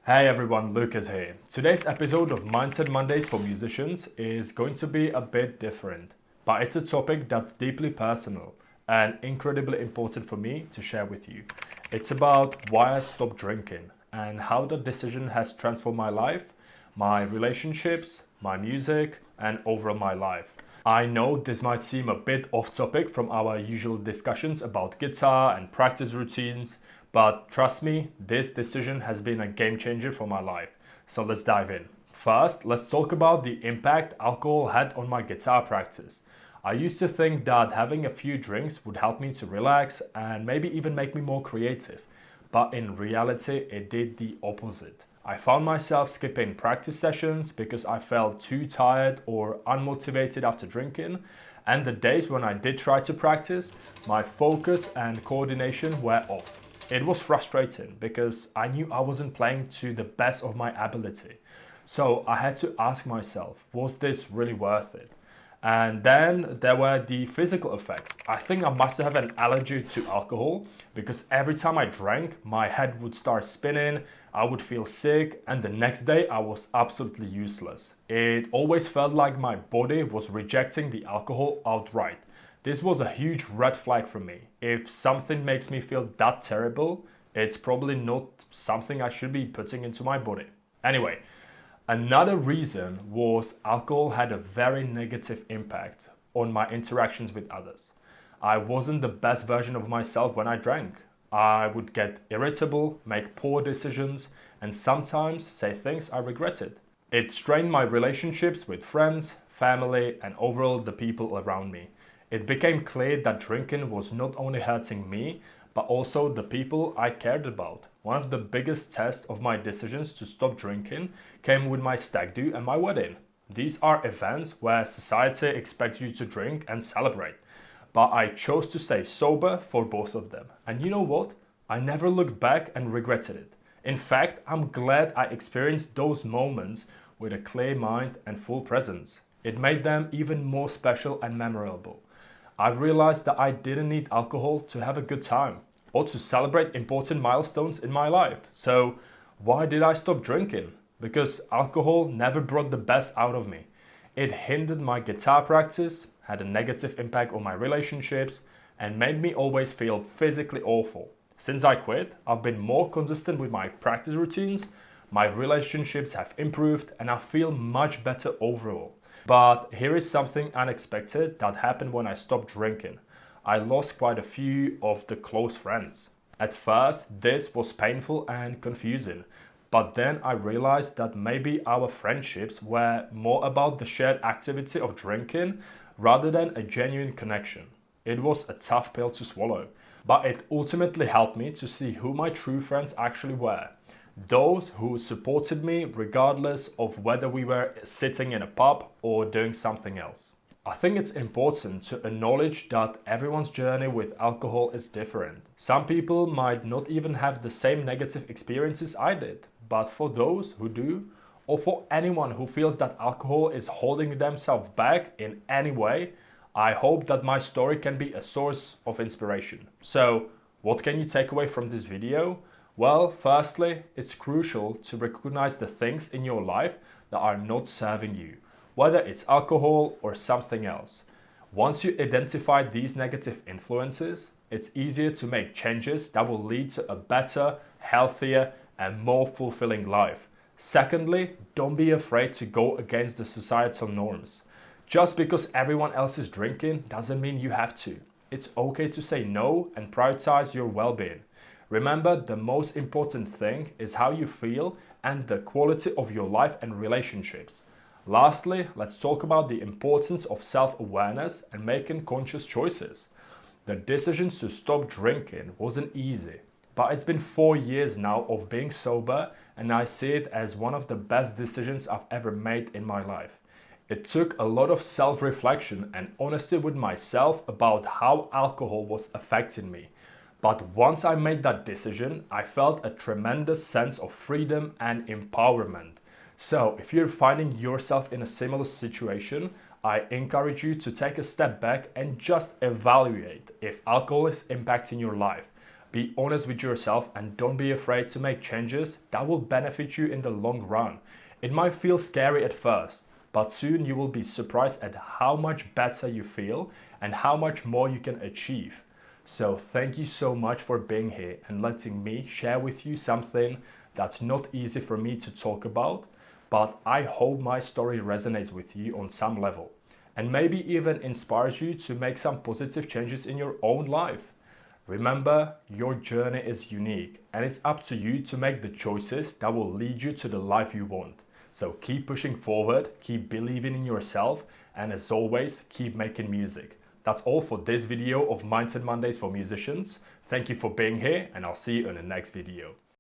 Hey everyone, Lukas here. Today's episode of Mindset Mondays for Musicians is going to be a bit different, but it's a topic that's deeply personal and incredibly important for me to share with you. It's about why I stopped drinking and how that decision has transformed my life, my relationships, my music, and overall my life. I know this might seem a bit off topic from our usual discussions about guitar and practice routines, but trust me, this decision has been a game changer for my life. So let's dive in. First, let's talk about the impact alcohol had on my guitar practice. I used to think that having a few drinks would help me to relax and maybe even make me more creative. But in reality, it did the opposite. I found myself skipping practice sessions because I felt too tired or unmotivated after drinking. And the days when I did try to practice, my focus and coordination were off. It was frustrating because I knew I wasn't playing to the best of my ability. So I had to ask myself, was this really worth it? And then there were the physical effects. I think I must have an allergy to alcohol because every time I drank, my head would start spinning, I would feel sick, and the next day I was absolutely useless. It always felt like my body was rejecting the alcohol outright. This was a huge red flag for me. If something makes me feel that terrible, it's probably not something I should be putting into my body. Anyway, another reason was alcohol had a very negative impact on my interactions with others. I wasn't the best version of myself when I drank. I would get irritable, make poor decisions, and sometimes say things I regretted. It strained my relationships with friends, family, and overall the people around me. It became clear that drinking was not only hurting me, but also the people I cared about. One of the biggest tests of my decisions to stop drinking came with my stag do and my wedding. These are events where society expects you to drink and celebrate, but I chose to stay sober for both of them. And you know what? I never looked back and regretted it. In fact, I'm glad I experienced those moments with a clear mind and full presence. It made them even more special and memorable. I realized that I didn't need alcohol to have a good time or to celebrate important milestones in my life. So why did I stop drinking? Because alcohol never brought the best out of me. It hindered my guitar practice, had a negative impact on my relationships, and made me always feel physically awful. Since I quit, I've been more consistent with my practice routines, my relationships have improved, and I feel much better overall. But here is something unexpected that happened when I stopped drinking. I lost quite a few of the close friends. At first, this was painful and confusing, but then I realized that maybe our friendships were more about the shared activity of drinking rather than a genuine connection. It was a tough pill to swallow, but it ultimately helped me to see who my true friends actually were. Those who supported me regardless of whether we were sitting in a pub or doing something else. I think it's important to acknowledge that everyone's journey with alcohol is different. Some people might not even have the same negative experiences I did, but for those who do, or for anyone who feels that alcohol is holding themselves back in any way, I hope that my story can be a source of inspiration. So, what can you take away from this video? Well, firstly, it's crucial to recognize the things in your life that are not serving you, whether it's alcohol or something else. Once you identify these negative influences, it's easier to make changes that will lead to a better, healthier, and more fulfilling life. Secondly, don't be afraid to go against the societal norms. Just because everyone else is drinking doesn't mean you have to. It's okay to say no and prioritize your well-being. Remember, the most important thing is how you feel and the quality of your life and relationships. Lastly, let's talk about the importance of self-awareness and making conscious choices. The decision to stop drinking wasn't easy, but it's been 4 years now of being sober, and I see it as one of the best decisions I've ever made in my life. It took a lot of self-reflection and honesty with myself about how alcohol was affecting me. But once I made that decision, I felt a tremendous sense of freedom and empowerment. So if you're finding yourself in a similar situation, I encourage you to take a step back and just evaluate if alcohol is impacting your life. Be honest with yourself and don't be afraid to make changes that will benefit you in the long run. It might feel scary at first, but soon you will be surprised at how much better you feel and how much more you can achieve. So thank you so much for being here and letting me share with you something that's not easy for me to talk about, but I hope my story resonates with you on some level and maybe even inspires you to make some positive changes in your own life. Remember, your journey is unique and it's up to you to make the choices that will lead you to the life you want. So keep pushing forward, keep believing in yourself, and as always, keep making music. That's all for this video of Mindset Mondays for Musicians. Thank you for being here, and I'll see you in the next video.